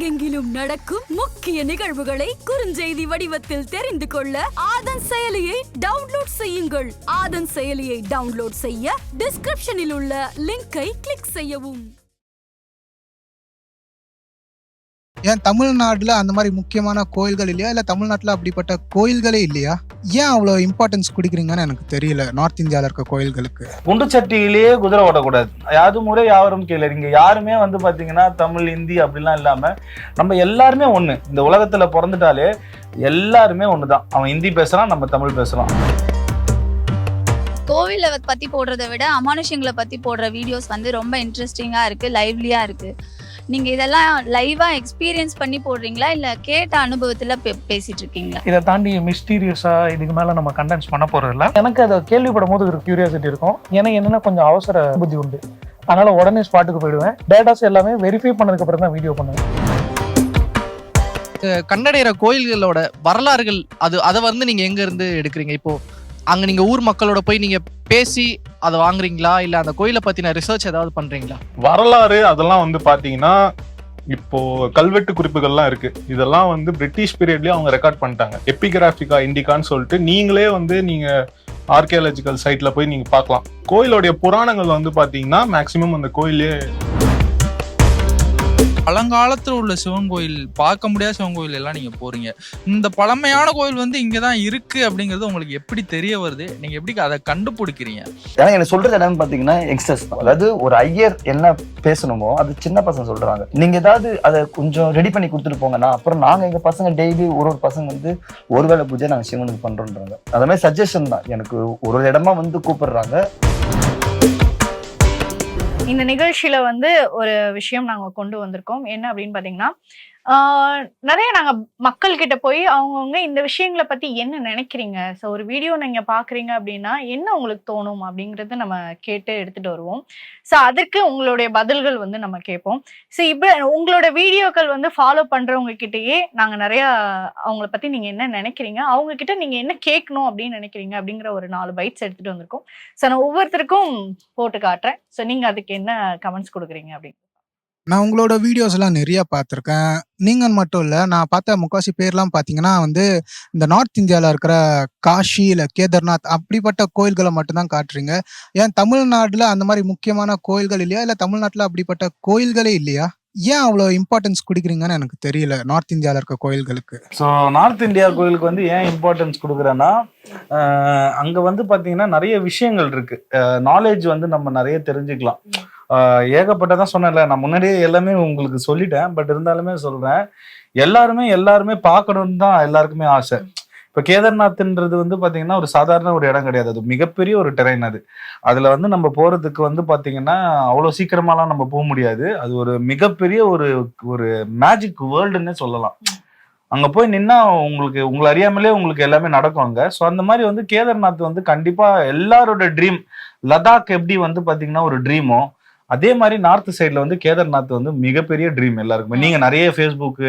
உலகெங்கிலும் நடக்கும் முக்கிய நிகழ்வுகளை குறுஞ்செய்தி வடிவத்தில் தெரிந்து கொள்ள ஆதன் செயலியை டவுன்லோட் செய்யுங்கள். ஆதன் செயலியை டவுன்லோட் செய்ய டிஸ்கிரிப்ஷனில் உள்ள லிங்கை கிளிக் செய்யவும். ஏன் தமிழ்நாடுல அந்த மாதிரி முக்கியமான கோயில்கள் இல்லையா, இல்ல தமிழ்நாட்டுல அப்படிப்பட்ட கோயில்களே இல்லையா? ஏன் அவ்வளோ இம்பார்ட்டன்ஸ் கொடுக்குறீங்கன்னு எனக்கு தெரியல. நார்த் இந்தியாவில் இருக்க கோயில்களுக்கு குண்டு சட்டியிலேயே குதிரை ஓடக்கூடாது. யாது முறை யாவரும் கீழே. இங்க யாருமே வந்து பாத்தீங்கன்னா தமிழ் ஹிந்தி அப்படிலாம் இல்லாம நம்ம எல்லாருமே ஒண்ணு. இந்த உலகத்துல பிறந்துட்டாலே எல்லாருமே ஒண்ணுதான். அவன் ஹிந்தி பேசுறான், நம்ம தமிழ் பேசுறான். கோவிலை பத்தி போடுறதை விட அமானுஷங்களை பத்தி போடுற வீடியோஸ் வந்து ரொம்ப இன்ட்ரெஸ்டிங்கா இருக்கு, லைவ்லியா இருக்கு. நீங்க இதெல்லாம் லைவா எக்ஸ்பீரியன்ஸ் பண்ணி போடுறீங்களா இல்ல கேட்ட அனுபவத்துல பேசிட்டு இருக்கீங்களா? இதை தாண்டி மிஸ்டீரியஸா இதுக்கு மேல நம்ம கண்டென்ஸ் பண்ண போறது இல்ல. எனக்கு அதை கேள்விப்படும் போது ஒரு கியூரியாசிட்டி இருக்கும். எனக்கு என்னன்னா கொஞ்சம் அவசர புத்தி உண்டு. அதனால உடனே ஸ்பாட்டுக்கு போயிடுவேன். டேட்டாஸ் எல்லாமே வெரிஃபை பண்ணதுக்கு அப்புறம் தான் வீடியோ பண்ணுவேன். கண்டடைகிற கோயில்களோட வரலாறுகள் அதை வந்து நீங்க எங்க இருந்து எடுக்கிறீங்க? இப்போ அங்க நீங்க ஊர் மக்களோட போய் நீங்க பேசி அதை வாங்குறீங்களா, இல்ல அந்த கோயிலை பத்தின ரிசர்ச் ஏதாவது பண்றீங்களா? வரலாறு அதெல்லாம் வந்து பாத்தீங்கன்னா இப்போ கல்வெட்டு குறிப்புகள்லாம் இருக்கு. இதெல்லாம் வந்து பிரிட்டிஷ் பீரியட்லயே அவங்க ரெக்கார்ட் பண்ணிட்டாங்க. எபிகிராபிகா இண்டிகான்னு சொல்லிட்டு நீங்களே வந்து நீங்க ஆர்கியாலஜிக்கல் சைட்ல போய் நீங்க பார்க்கலாம். கோயிலுடைய புராணங்கள் வந்து பாத்தீங்கன்னா மேக்சிமம் அந்த கோயிலே பழங்காலத்தில் உள்ள சிவன் கோயில், பார்க்க முடியாத சிவன் கோயில் எல்லாம் நீங்க போறீங்க. இந்த பழமையான கோயில் வந்து இங்கதான் இருக்கு அப்படிங்கிறது உங்களுக்கு எப்படி தெரிய வருது? நீங்க எப்படி அதை கண்டுபிடிக்கிறீங்க? ஏன்னா எனக்கு சொல்றது என்னன்னு பாத்தீங்கன்னா எக்ஸஸ் தான். அதாவது ஒரு ஐயர் என்ன பேசணுமோ அது சின்ன பசங்க சொல்றாங்க. நீங்க ஏதாவது அதை கொஞ்சம் ரெடி பண்ணி கொடுத்துட்டு போங்கன்னா அப்புறம் நாங்க எங்க பசங்க டெய்லி ஒரு பசங்க வந்து ஒருவேளை பூஜை நாங்க சிவனுக்கு பண்றோம்ன்றாங்க. அந்த மாதிரி சஜஷன் தான். எனக்கு ஒரு இடமா வந்து கூப்பிடுறாங்க. இந்த நிகழ்ச்சியில வந்து ஒரு விஷயம் நாங்க கொண்டு வந்திருக்கோம். என்ன அப்படின்னு பாத்தீங்கன்னா, நிறைய நாங்க மக்கள் கிட்ட போய் அவங்கவுங்க இந்த விஷயங்களை பத்தி என்ன நினைக்கிறீங்க, ஸோ ஒரு வீடியோ நீங்க பாக்குறீங்க அப்படின்னா என்ன உங்களுக்கு தோணும் அப்படிங்கறத நம்ம கேட்டு எடுத்துட்டு வருவோம். ஸோ அதற்கு உங்களுடைய பதில்கள் வந்து நம்ம கேட்போம். ஸோ இப்ப உங்களோட வீடியோக்கள் வந்து ஃபாலோ பண்றவங்க கிட்டயே நாங்க நிறைய அவங்கள பத்தி நீங்க என்ன நினைக்கிறீங்க, அவங்க கிட்ட நீங்க என்ன கேட்கணும் அப்படின்னு நினைக்கிறீங்க அப்படிங்கிற ஒரு 4 பைட்ஸ் எடுத்துட்டு வந்திருக்கோம். ஸோ நான் ஒவ்வொருத்தருக்கும் போட்டு காட்டுறேன். ஸோ நீங்க அதுக்கு என்ன கமெண்ட்ஸ் கொடுக்குறீங்க அப்படின்னு. நான் உங்களோட வீடியோஸ் எல்லாம் நிறைய பார்த்துருக்கேன். நீங்கள் மட்டும் இல்லை, நான் பார்த்த முக்காசி பேர்லாம் பார்த்தீங்கன்னா வந்து இந்த நார்த் இந்தியாவில் இருக்கிற காஷி இல்லை கேதார்நாத் அப்படிப்பட்ட கோயில்களை மட்டும்தான் காட்டுறீங்க. ஏன் தமிழ்நாட்டில் அந்த மாதிரி முக்கியமான கோயில்கள் இல்லையா, இல்லை தமிழ்நாட்டில் அப்படிப்பட்ட கோயில்களே இல்லையா? ஏன் அவ்வளோ இம்பார்ட்டன்ஸ் கொடுக்குறீங்கன்னு எனக்கு தெரியல நார்த் இந்தியாவில் இருக்க கோயில்களுக்கு. ஸோ நார்த் இந்தியா கோயிலுக்கு வந்து ஏன் இம்பார்ட்டன்ஸ் கொடுக்குறேன்னா, அங்கே வந்து பார்த்தீங்கன்னா நிறைய விஷயங்கள் இருக்கு. நாலேஜ் வந்து நம்ம நிறைய தெரிஞ்சுக்கலாம். ஏகப்பட்டதான் சொன்னேன்ல, நான் முன்னாடியே எல்லாமே உங்களுக்கு சொல்லிட்டேன். பட் இருந்தாலுமே சொல்றேன், எல்லாருமே பார்க்கணும்னு தான் எல்லாருக்குமே ஆசை. இப்ப கேதார்நாத்ன்றது வந்து பாத்தீங்கன்னா ஒரு சாதாரண ஒரு இடம் கிடையாது. அது மிகப்பெரிய ஒரு டெரைன். அதுல வந்து நம்ம போறதுக்கு வந்து பாத்தீங்கன்னா அவ்வளவு சீக்கிரமாலாம் நம்ம போக முடியாது. அது ஒரு மிகப்பெரிய ஒரு மேஜிக் வேர்ல்டுன்னே சொல்லலாம். அங்க போய் நின்னா உங்களை அறியாமலே உங்களுக்கு எல்லாமே நடக்கும் அங்க. ஸோ அந்த மாதிரி வந்து கேதார்நாத் வந்து கண்டிப்பா எல்லாரோட ட்ரீம். லடாக் எப்படி வந்து பாத்தீங்கன்னா ஒரு ட்ரீமோ, அதே மாதிரி நார்த் சைட்ல வந்து கேதார்நாத் வந்து மிகப்பெரிய ட்ரீம் எல்லாருக்குமே. நீங்க நிறைய ஃபேஸ்புக்கு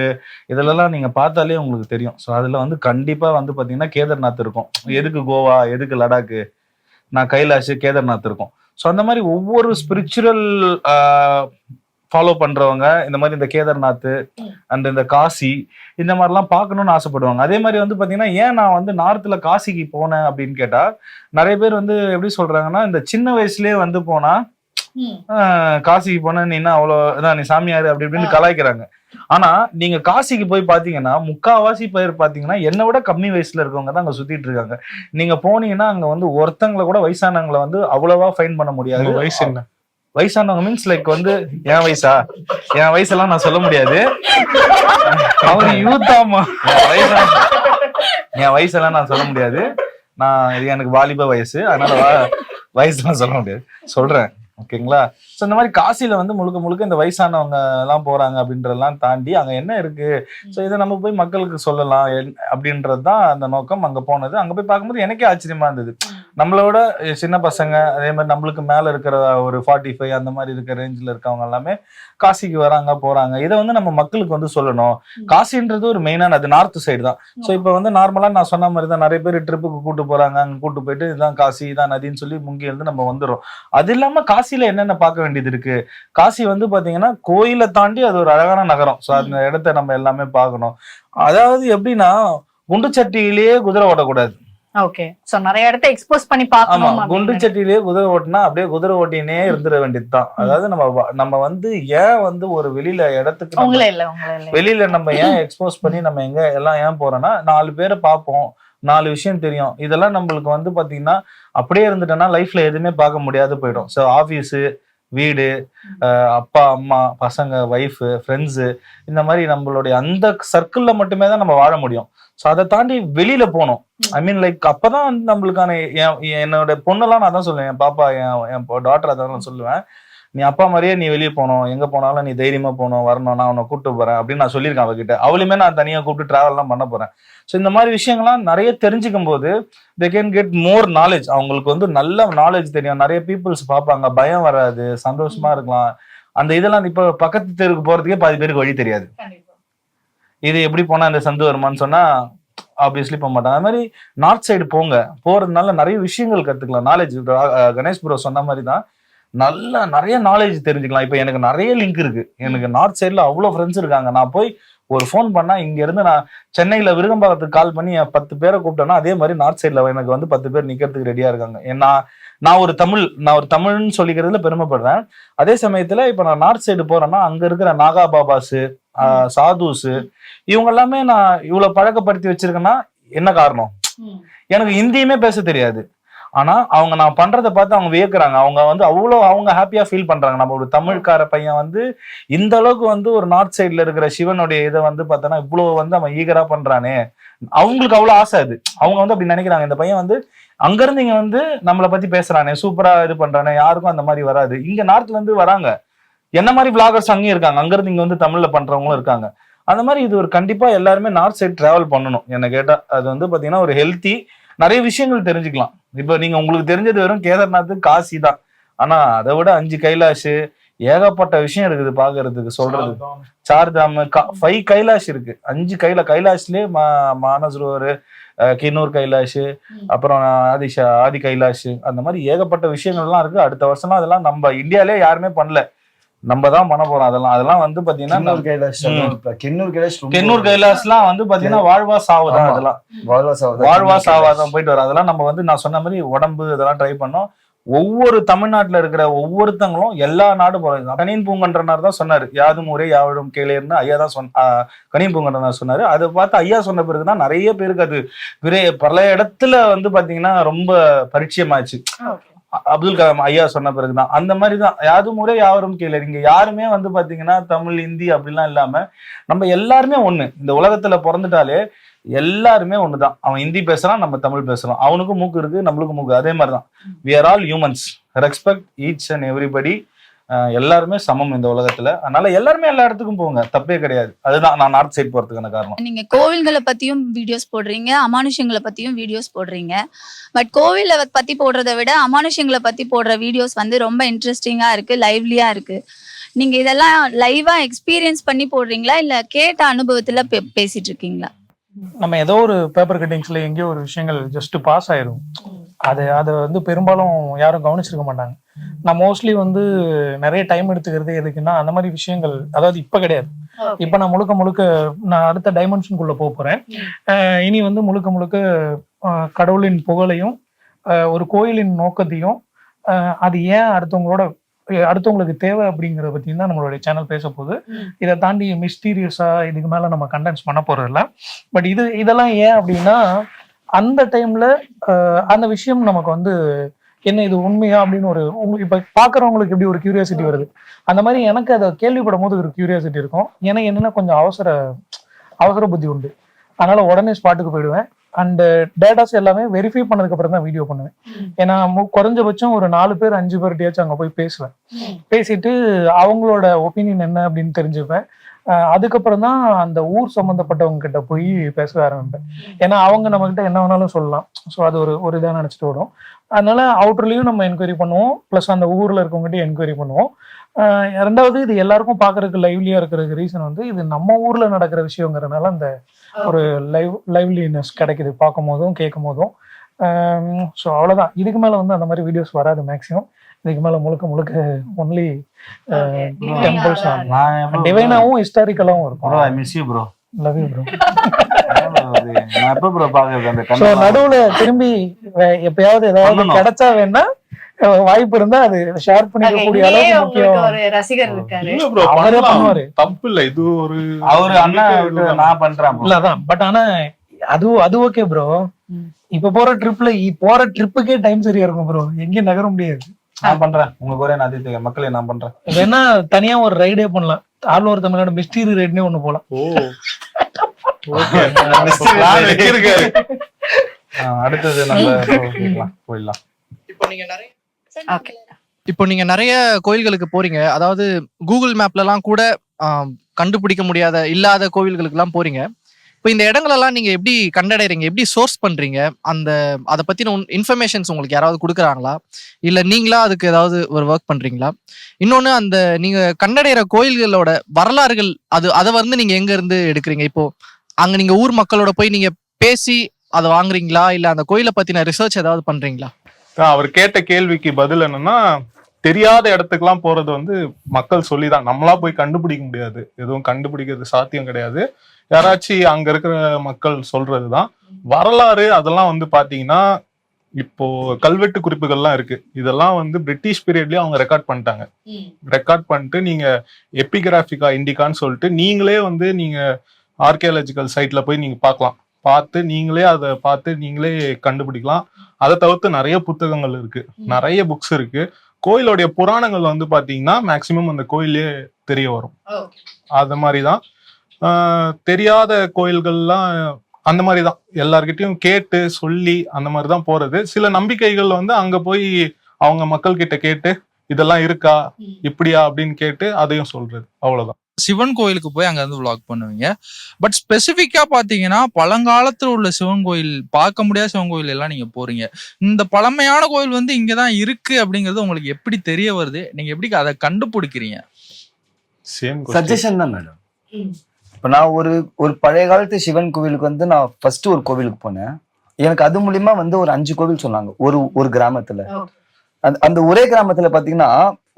இதெல்லாம் நீங்க பார்த்தாலே உங்களுக்கு தெரியும். ஸோ அதுல வந்து கண்டிப்பா வந்து பாத்தீங்கன்னா கேதார்நாத் இருக்கும். எதுக்கு கோவா, எதுக்கு லடாக்கு, நான் கைலாஷ், கேதார்நாத் இருக்கும். ஸோ அந்த மாதிரி ஒவ்வொரு ஸ்பிரிச்சுவல் ஃபாலோ பண்றவங்க இந்த மாதிரி இந்த கேதார்நாத் அண்ட் இந்த காசி இந்த மாதிரிலாம் பார்க்கணும்னு ஆசைப்படுவாங்க. அதே மாதிரி வந்து பாத்தீங்கன்னா ஏன் நான் வந்து நார்த்ல காசிக்கு போனேன் அப்படின்னு கேட்டா, நிறைய பேர் வந்து எப்படி சொல்றாங்கன்னா, இந்த சின்ன வயசுலயே வந்து போனா காசிக்கு போன நீ என்ன அவ்வளவுதான், நீ சாமியாரு அப்படி இப்படின்னு கலாய்க்கிறாங்க. ஆனா நீங்க காசிக்கு போய் பாத்தீங்கன்னா முக்காவாசி பேர் பாத்தீங்கன்னா என்னை விட கம்மி வயசுல இருக்கவங்க தான் அங்க சுத்திட்டு இருக்காங்க. நீங்க போனீங்கன்னா அங்க வந்து ஒருத்தங்களை கூட வயசானவங்களை வந்து அவ்வளவா ஃபைன் பண்ண முடியாது. வயசு என்ன வயசானவங்க மீன்ஸ் லைக் வந்து என் வயசெல்லாம் நான் சொல்ல முடியாது. அவர் யூத்தாமா, என் வயசெல்லாம் நான் சொல்ல முடியாது. இது எனக்கு வாலிப வயசு, அதனால வயசுலாம் சொல்ல முடியாது, சொல்றேன். ஓகேங்களா? ஸோ இந்த மாதிரி காசியில வந்து முழுக்க இந்த வயசானவங்க எல்லாம் போறாங்க அப்படின்றதெல்லாம் தாண்டி அங்க என்ன இருக்கு, ஸோ இதை நம்ம போய் மக்களுக்கு சொல்லலாம் அப்படின்றது தான் அந்த நோக்கம். அங்க போனது, அங்க போய் பார்க்கும்போது எனக்கே ஆச்சரியமா இருந்தது. நம்மளோட சின்ன பசங்க அதே மாதிரி நம்மளுக்கு மேல இருக்கிற ஒரு 45 அந்த மாதிரி இருக்கிற ரேஞ்சில் இருக்கவங்க எல்லாமே காசிக்கு வராங்க போறாங்க. இதை வந்து நம்ம மக்களுக்கு வந்து சொல்லணும். காசின்றது ஒரு மெயினான அது நார்த் சைடு தான். ஸோ இப்போ வந்து நார்மலா நான் சொன்ன மாதிரி தான் நிறைய பேர் ட்ரிப்புக்கு கூட்டு போறாங்க, அங்க கூட்டு போயிட்டு இதுதான் காசி இதான் நதின்னு சொல்லி முங்கி எழுந்து நம்ம வந்துடும். அது இல்லாம காசியில என்னென்ன பார்க்க வேண்டியது இருக்கு. காசி வந்து பாத்தீங்கன்னா கோயிலை தாண்டி அது ஒரு அழகான நகரம். ஸோ அந்த இடத்த நம்ம எல்லாமே பார்க்கணும். அதாவது எப்படின்னா குண்டு சட்டியிலேயே குதிரை ஓட்டக்கூடாது. ஓகே, சோ நிறைய இடத்த எக்ஸ்போஸ் பண்ணி ஆமா, பார்க்கணும். குண்டு சட்டியிலேயே குதிரை ஓட்டினா அப்படியே குதிரை ஓட்டினே இருந்துட வேண்டியதுதான். அதாவது நம்ம வந்து ஏன் வந்து ஒரு வெளியில இடத்துக்கு உங்களே இல்ல உங்களே இல்ல வெளியில நம்ம ஏன் எக்ஸ்போஸ் பண்ணி நம்ம எங்க எல்லாம் ஏன் போறோம்னா 4 பேரை பார்ப்போம், 4 விஷயம் தெரியும். இதெல்லாம் நம்மளுக்கு வந்து பாத்தீங்கன்னா அப்படியே இருந்துட்டோம்னா லைஃப்ல எதுவுமே பார்க்க முடியாது போயிடும். ஸோ ஆஃபீஸு, வீடு, அப்பா அம்மா பசங்க, ஒய்ஃபு, ஃப்ரெண்ட்ஸு, இந்த மாதிரி நம்மளுடைய அந்த சர்க்கிள்ல மட்டுமே தான் நம்ம வாழ முடியும். ஸோ அதை தாண்டி வெளியில போகணும். ஐ மீன் லைக் அப்பதான் வந்து நம்மளுக்கான என்னோட பொண்ணெல்லாம் நான் தான் சொல்லுவேன், என் பாப்பா என் டாட்டர் அதான் நான் சொல்லுவேன், நீ அப்பா மாதிரியே நீ வெளியே போகணும், எங்க போனாலும் நீ தைரியமா போகணும், வரணும், நான் உன்னை கூப்பிட்டு போறேன் அப்படின்னு நான் சொல்லியிருக்கேன் அவகிட்ட. அவளுமே நான் தனியா கூப்பிட்டு டிராவல்லாம் பண்ண போறேன். ஸோ இந்த மாதிரி விஷயங்கள்லாம் நிறைய தெரிஞ்சுக்கும் போது they can get more knowledge. அவங்களுக்கு வந்து நல்ல நாலேஜ் தெரியும், நிறைய பீப்புள்ஸ் பார்ப்பாங்க, பயம் வராது, சந்தோஷமா இருக்கலாம். அந்த இதெல்லாம் இப்போ பக்கத்து தெருக்கு போறதுக்கே பாதி பேருக்கு வழி தெரியாது. இது எப்படி போனா இந்த சந்து வருமானு சொன்னா ஆப்வியஸ்லி போக மாட்டாங்க. அது மாதிரி நார்த் சைடு போறதுனால நிறைய விஷயங்கள் கத்துக்கலாம். நாலேஜ் கணேஷ் ப்ரோ சொன்ன மாதிரி தான் நிறைய நாலேஜ் தெரிஞ்சுக்கலாம். இப்போ எனக்கு நிறைய லிங்க் இருக்கு. எனக்கு நார்த் சைட்ல அவ்வளோ ஃப்ரெண்ட்ஸ் இருக்காங்க. நான் போய் ஒரு ஃபோன் பண்ணா இங்க இருந்து நான் சென்னையில விருகம்பாக்கத்துக்கு கால் பண்ணி 10 பேரை கூப்பிட்டேன்னா அதே மாதிரி நார்த் சைட்ல எனக்கு வந்து 10 பேர் நிக்கிறதுக்கு ரெடியா இருக்காங்க. ஏன்னா நான் ஒரு தமிழ்னு சொல்லிக்கிறதுல பெருமைப்படுறேன். அதே சமயத்துல இப்ப நான் நார்த் சைடு போறேன்னா அங்க இருக்கிற நாகா பாபாஸு, சாதுஸு, இவங்க எல்லாமே நான் இவ்வளவு பழக்கப்படுத்தி வச்சிருக்கேன்னா என்ன காரணம்? எனக்கு ஹிந்தியுமே பேச தெரியாது. ஆனா அவங்க நான் பண்றதை பார்த்து அவங்க வியக்குறாங்க. அவங்க வந்து அவங்க ஹாப்பியா ஃபீல் பண்றாங்க. நம்ம ஒரு தமிழ்கார பையன் வந்து இந்த அளவுக்கு வந்து ஒரு நார்த் சைட்ல இருக்கிற சிவனுடைய இதை வந்து பார்த்தோன்னா இவ்வளவு வந்து அவன் ஈகரா பண்றானே, அவங்களுக்கு அவ்வளவு ஆசை. அது அவங்க வந்து அப்படி நினைக்கிறாங்க, இந்த பையன் வந்து அங்கிருந்து இங்க வந்து நம்மளை பத்தி பேசுறானே, சூப்பரா இது பண்றானே. யாருக்கும் அந்த மாதிரி வராது. இங்க நார்த்ல இருந்து வராங்க, என்ன மாதிரி விளாகர்ஸ் அங்கேயும் இருக்காங்க, அங்கிருந்து இங்க வந்து தமிழ்ல பண்றவங்களும் இருக்காங்க. அந்த மாதிரி இது ஒரு கண்டிப்பா எல்லாருமே நார்த் சைட் டிராவல் பண்ணணும். என்ன கேட்டா அது வந்து பாத்தீங்கன்னா ஒரு ஹெல்த்தி, நிறைய விஷயங்கள் தெரிஞ்சுக்கலாம். இப்ப நீங்க உங்களுக்கு தெரிஞ்சது வெறும் கேதார்நாத், காசி தான். ஆனா அதை விட 5 கைலாஷ், ஏகப்பட்ட விஷயம் இருக்குது பாக்குறதுக்கு, சொல்றது. சார்தாம், 5 கைலாஷ் இருக்கு. 5 கைலாஷ்லயே மானசரோவர், கின்னூர் கைலாஷ், அப்புறம் ஆதி கைலாஷ், அந்த மாதிரி ஏகப்பட்ட விஷயங்கள்லாம் இருக்கு. அடுத்த வருஷம்லாம் அதெல்லாம் நம்ம இந்தியாலே யாருமே பண்ணல, நம்ம தான் பண்ண போறோம். அதெல்லாம் வந்து பாத்தீங்கன்னா கின்னூர் கைலாஷ்லாம் வந்து பாத்தீங்கன்னா வாழ்வா சாவுதான். அதெல்லாம் வாழ்வா சாவாதான் போயிட்டு வரும். அதெல்லாம் நம்ம வந்து நான் சொன்ன மாதிரி உடம்பு இதெல்லாம் ட்ரை பண்ணோம். ஒவ்வொரு தமிழ்நாட்டுல இருக்கிற ஒவ்வொருத்தங்களும் எல்லா நாடு போறாங்க. கணியன் பூங்கன்றனார் தான் சொன்னாரு, யாதும் ஊரே யாவரும் கேளேர்னு ஐயா தான் கணியன் பூங்கன்றனார் சொன்னாரு. அதை பார்த்து ஐயா சொன்ன பிறகுதான் நிறைய பேருக்கு அது பல இடத்துல வந்து பாத்தீங்கன்னா ரொம்ப பரிச்சயமாச்சு. அப்துல் கலாம் ஐயா சொன்ன பிறகுதான். அந்த மாதிரிதான் யாதும் ஊரே யாவரும் கேளேர். இங்க யாருமே வந்து பாத்தீங்கன்னா தமிழ், ஹிந்தி அப்படிலாம் இல்லாம நம்ம எல்லாருமே ஒண்ணு. இந்த உலகத்துல பிறந்துட்டாலே எல்லாருமே ஒண்ணுதான். அவன் ஹிந்தி பேசுறான், நம்ம தமிழ் பேசுறோம். அவனுக்கும் மூக்கு இருக்கு, நம்மளுக்கும் மூக்கு. அதே மாதிரிதான் we are all humans, respect each and everybody. எல்லாருமே சமம் இந்த உலகத்துல. அதனால எல்லாருமே எல்லா இடத்துக்கும் போங்க, தப்பே கிடையாது. அதுதான் நான் நார்த் சைட் போறதுக்கான காரணம். நீங்க கோவில்களை பத்தியும் வீடியோஸ் போடுறீங்க, அமானுஷங்களை பத்தியும் வீடியோஸ் போடுறீங்க. பட் கோவிலை பத்தி போடுறதை விட அமானுஷங்களை பத்தி போடுற வீடியோஸ் வந்து ரொம்ப இன்ட்ரெஸ்டிங்கா இருக்கு, லைவ்லியா இருக்கு. நீங்க இதெல்லாம் லைவா எக்ஸ்பீரியன்ஸ் பண்ணி போடுறீங்களா இல்ல கேட்ட அனுபவத்துல பேசிட்டு இருக்கீங்களா? நம்ம ஏதோ ஒரு பேப்பர் கட்டிங்ஸ்ல எங்கேயோ ஒரு விஷயங்கள் ஜஸ்ட் பாஸ் ஆயிரும். அதை வந்து பெரும்பாலும் யாரும் கவனிச்சிருக்க மாட்டாங்க. நான் மோஸ்ட்லி வந்து நிறைய டைம் எடுத்துக்கிறது எதுக்குன்னா அந்த மாதிரி விஷயங்கள், அதாவது இப்ப கிடையாது. இப்ப நான் முழுக்க நான் அடுத்த டைமென்ஷனுக்குள்ள போறேன். இனி வந்து முழுக்க கடவுளின் புகழையும் ஒரு கோயிலின் நோக்கத்தையும் அது ஏன் அடுத்தவங்களுக்கு தேவை அப்படிங்கறத பத்தி தான் நம்மளுடைய சேனல் பேச போகுது. இதை தாண்டி மிஸ்டீரியஸா இதுக்கு மேல நம்ம கண்டென்ட்ஸ் பண்ண போறது இல்லை. பட் இதெல்லாம் ஏன் அப்படின்னா அந்த டைம்ல அந்த விஷயம் நமக்கு வந்து என்ன இது உண்மையா அப்படின்னு இப்ப பாக்குறவங்களுக்கு எப்படி ஒரு கியூரியாசிட்டி வருது, அந்த மாதிரி எனக்கு அதை கேள்விப்படும் போது ஒரு கியூரியாசிட்டி இருக்கும். ஏன்னா என்னன்னா கொஞ்சம் அவசர புத்தி உண்டு. அதனால உடனே ஸ்பாட்டுக்கு போயிடுவேன். அண்ட் டேட்டாஸ் எல்லாமே வெரிஃபை பண்ணதுக்கு அப்புறம் தான் வீடியோ பண்ணுவேன். ஏன்னா குறைஞ்சபட்சம் ஒரு 4 பேர் 5 பேர்கிட்டயாச்சும் அங்க போய் பேசுவேன். பேசிட்டு அவங்களோட ஒப்பீனியன் என்ன அப்படின்னு தெரிஞ்சுப்பேன். அதுக்கப்புறம் தான் அந்த ஊர் சம்மந்தப்பட்டவங்க கிட்ட போய் பேச ஆரம்பிப்பேன். ஏன்னா அவங்க நம்மகிட்ட என்ன வேணாலும் சொல்லலாம். ஸோ அது ஒரு இதாக நினச்சிட்டு வரும். அதனால அவுட்டர்லேயும் நம்ம என்கொயரி பண்ணுவோம், ப்ளஸ் அந்த ஊரில் இருக்கவங்ககிட்ட என்கொயரி பண்ணுவோம். ரெண்டாவது இது எல்லாருக்கும் பார்க்கறதுக்கு லைவ்லியா இருக்கிறதுக்கு ரீசன் வந்து இது நம்ம ஊர்ல நடக்கிற விஷயங்கிறதுனால அந்த ஒரு லைவ்லினஸ் கிடைக்குது பார்க்கும் போதும் கேட்கும் போதும். ஸோ அவ்வளோதான். இதுக்கு மேலே வந்து அந்த மாதிரி வீடியோஸ் வராது மேக்ஸிமம். இதுக்கு மேலே முழுக்க ஒன்லி டெம்பிள்ஸ் டிவைனாவும் ஹிஸ்டாரிக்கலாவும் இருக்கும். Love you bro. ஸோ நடுவுல திரும்பி எப்பயாவது ஏதாவது கிடைச்சா வேணா வாய்ப்பு இருந்தா அது ஷேர் பண்ணிக்கக்கூடிய அளவுக்கு முக்கியம். ஒரு ரசிகர் இருக்காரு, அவரே பண்ணுவாரு. தப்பு இல்ல, இது ஒரு அவரு அண்ணா நான் பண்றேன் இல்லதான். பட் ஆனா அது ஓகே ப்ரோ. இப்ப போற ட்ரிப்புக்கே டைம் சரியா இருக்கும் ப்ரோ, எங்கேயும் நகர முடியாது. நான் பண்றேன், உங்க குறைய நான் மக்களே நான் பண்றேன். வேணா தனியா ஒரு ரைடே பண்ணலாம், ஆல் ஓவர் தமிழ்நாடு மிஸ்டரி ரைட்னே ஒண்ணு போலாம். அடுத்தது நம்ம போயிடலாம். இப்போ நீங்க நிறைய கோயில்களுக்கு போறீங்க, அதாவது கூகுள் மேப்லலாம் கூட கண்டுபிடிக்க முடியாத இல்லாத கோவில்களுக்கு எல்லாம் போறீங்க. இப்போ இந்த இடங்களெல்லாம் நீங்க எப்படி கண்டடைறீங்க, எப்படி சோர்ஸ் பண்றீங்க? அதை பத்தின இன்ஃபர்மேஷன்ஸ் உங்களுக்கு யாராவது கொடுக்குறாங்களா, இல்ல நீங்களா அதுக்கு ஏதாவது ஒரு ஒர்க் பண்றீங்களா? இன்னொன்னு, அந்த நீங்க கண்டடைகிற கோயில்களோட வரலாறுகள் அதை வந்து நீங்க எங்க இருந்து எடுக்கிறீங்க? இப்போ அங்க நீங்க ஊர் மக்களோட போய் நீங்க பேசி அதை வாங்குறீங்களா, இல்ல அந்த கோயிலை பத்தின ரிசர்ச் ஏதாவது பண்றீங்களா? அவர் கேட்ட கேள்விக்கு பதில் என்னன்னா, தெரியாத இடத்துக்குலாம் போறது வந்து மக்கள் சொல்லிதான், நம்மளா போய் கண்டுபிடிக்க முடியாது, எதுவும் கண்டுபிடிக்கிறது சாத்தியம் கிடையாது. யாராச்சும் அங்க இருக்கிற மக்கள் சொல்றதுதான் வரலாறு. அதெல்லாம் வந்து பாத்தீங்கன்னா இப்போ கல்வெட்டு குறிப்புகள்லாம் இருக்கு, இதெல்லாம் வந்து பிரிட்டிஷ் பீரியட்லயே அவங்க ரெக்கார்ட் பண்ணிட்டாங்க. ரெக்கார்ட் பண்ணிட்டு நீங்க எபிகிராபிகா இண்டிகான்னு சொல்லிட்டு நீங்களே வந்து நீங்க ஆர்கியாலஜிக்கல் சைட்ல போய் நீங்க பார்க்கலாம், பார்த்து நீங்களே அதை பார்த்து நீங்களே கண்டுபிடிக்கலாம். அதை தவிர்த்து நிறைய புத்தகங்கள் இருக்கு, நிறைய புக்ஸ் இருக்கு. கோயிலுடைய புராணங்கள் வந்து பாத்தீங்கன்னா மேக்சிமம் அந்த கோயிலே தெரிய வரும். அது மாதிரிதான் தெரியாத கோயில்கள்லாம் அந்த மாதிரிதான் எல்லார்கிட்டையும் கேட்டு சொல்லி அந்த மாதிரிதான் போறது. சில நம்பிக்கைகள் வந்து அங்க போய் அவங்க மக்கள் கிட்ட கேட்டு இதெல்லாம் இருக்கா இப்படியா அப்படின்னு கேட்டு அதையும் சொல்றது, அவ்வளவுதான். சிவன் கோயிலுக்கு போய் அங்க இருந்து விளாக் பண்ணுவீங்க. பட் ஸ்பெசிபிக்கா பாத்தீங்கன்னா பழங்காலத்துல உள்ள சிவன் கோயில், பார்க்க முடியாத சிவன் கோயில் எல்லாம் நீங்க போறீங்க. இந்த பழமையான கோயில் வந்து இங்கதான் இருக்கு அப்படிங்கிறது உங்களுக்கு எப்படி தெரிய வருது? நீங்க எப்படி அதை கண்டுபிடிக்கிறீங்க? சஜஷன் தான் மேடம். இப்ப நான் ஒரு பழைய காலத்து சிவன் கோவிலுக்கு வந்து நான் ஃபர்ஸ்ட் ஒரு கோவிலுக்கு போனேன். எனக்கு அது மூலியமா வந்து ஒரு 5 கோவில் சொன்னாங்க ஒரு கிராமத்துல. அந்த ஒரே கிராமத்துல பாத்தீங்கன்னா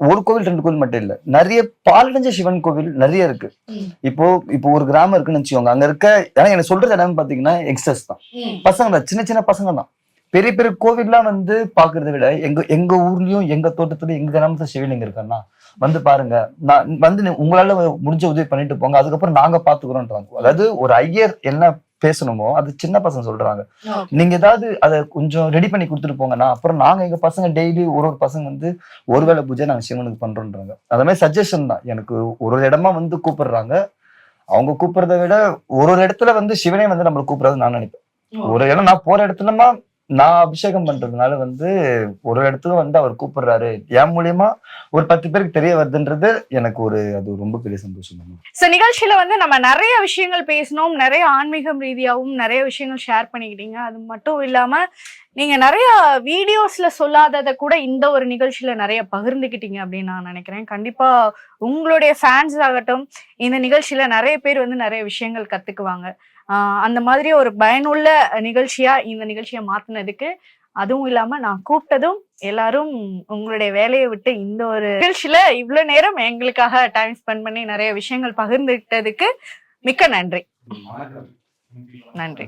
ஒரு கோவில் 2 கோவில் மட்டும் இல்ல, நிறைய பாலடைஞ்ச சிவன் கோவில் நிறைய இருக்கு. இப்போ ஒரு கிராமம் இருக்குன்னு வச்சுக்கோங்க, அங்க இருக்க ஏன்னா எனக்கு சொல்றது என்னன்னு பாத்தீங்கன்னா யங்ஸ்டர்ஸ் தான், பசங்க தான், சின்ன பசங்க தான். பெரிய பெரிய கோவில்லாம் வந்து பாக்குறத விட எங்க ஊர்லயும் எங்க தோட்டத்துலயும் எங்க கிராமத்துல சிவலிங்கம் இருக்கான்னா வந்து பாருங்க, நான் வந்து உங்களால முடிஞ்ச உதவி பண்ணிட்டு போங்க, அதுக்கப்புறம் நாங்க பாத்துக்கிறோம்ன்றாங்க. அதாவது ஒரு ஐயர் என்ன பேசணுமோ அது சின்ன பசங்க சொல்றாங்க, நீங்க ஏதாவது அதை கொஞ்சம் ரெடி பண்ணி கொடுத்துட்டு போங்கன்னா அப்புறம் நாங்க எங்க பசங்க டெய்லி ஒரு பசங்க வந்து ஒருவேளை பூஜை நாங்க சிவனுக்கு பண்றோம்ன்றாங்க. அது மாதிரி சஜஷன் தான். எனக்கு ஒரு இடமா வந்து கூப்பிடுறாங்க, அவங்க கூப்பிடுறத விட ஒரு இடத்துல வந்து சிவனே வந்து நம்மளை கூப்பிடுறது நான் நினைப்பேன். ஒரு இடம் நான் போற இடத்துலமா நான் அபிஷேகம் பண்றதுனால வந்து ஒரு இடத்துல வந்து அவர் கூப்பிடுறாரு, என் மூலியமா ஒரு 10 பேருக்கு தெரிய வருதுன்றது எனக்கு அது ரொம்ப பெரிய சந்தோஷம். சோ நிகழ்ச்சியில வந்து நம்ம நிறைய விஷயங்கள் பேசணும், நிறைய ஆன்மீகம் ரீதியாகவும் நிறைய விஷயங்கள் ஷேர் பண்ணிக்கிட்டீங்க. அது மட்டும் இல்லாம நீங்க நிறைய வீடியோஸ்ல சொல்லாததை கூட இந்த ஒரு நிகழ்ச்சியில நிறைய பகிர்ந்துக்கிட்டீங்க அப்படின்னு நான் நினைக்கிறேன். கண்டிப்பா உங்களுடைய ஃபேன்ஸ் ஆகட்டும் இந்த நிகழ்ச்சியில நிறைய பேர் வந்து நிறைய விஷயங்கள் கத்துக்குவாங்க. அந்த மாதிரி ஒரு பயனுள்ள நிகழ்ச்சியா இந்த நிகழ்ச்சியை மாத்தினதுக்கு, அதுவும் இல்லாம நான் கூப்பிட்டதும் எல்லாரும் உங்களுடைய வேலையை விட்டு இந்த ஒரு நிகழ்ச்சியில இவ்வளவு நேரம் எங்களுக்காக டைம் ஸ்பெண்ட் பண்ணி நிறைய விஷயங்கள் பகிர்ந்துக்கிட்டதுக்கு மிக்க நன்றி. நன்றி.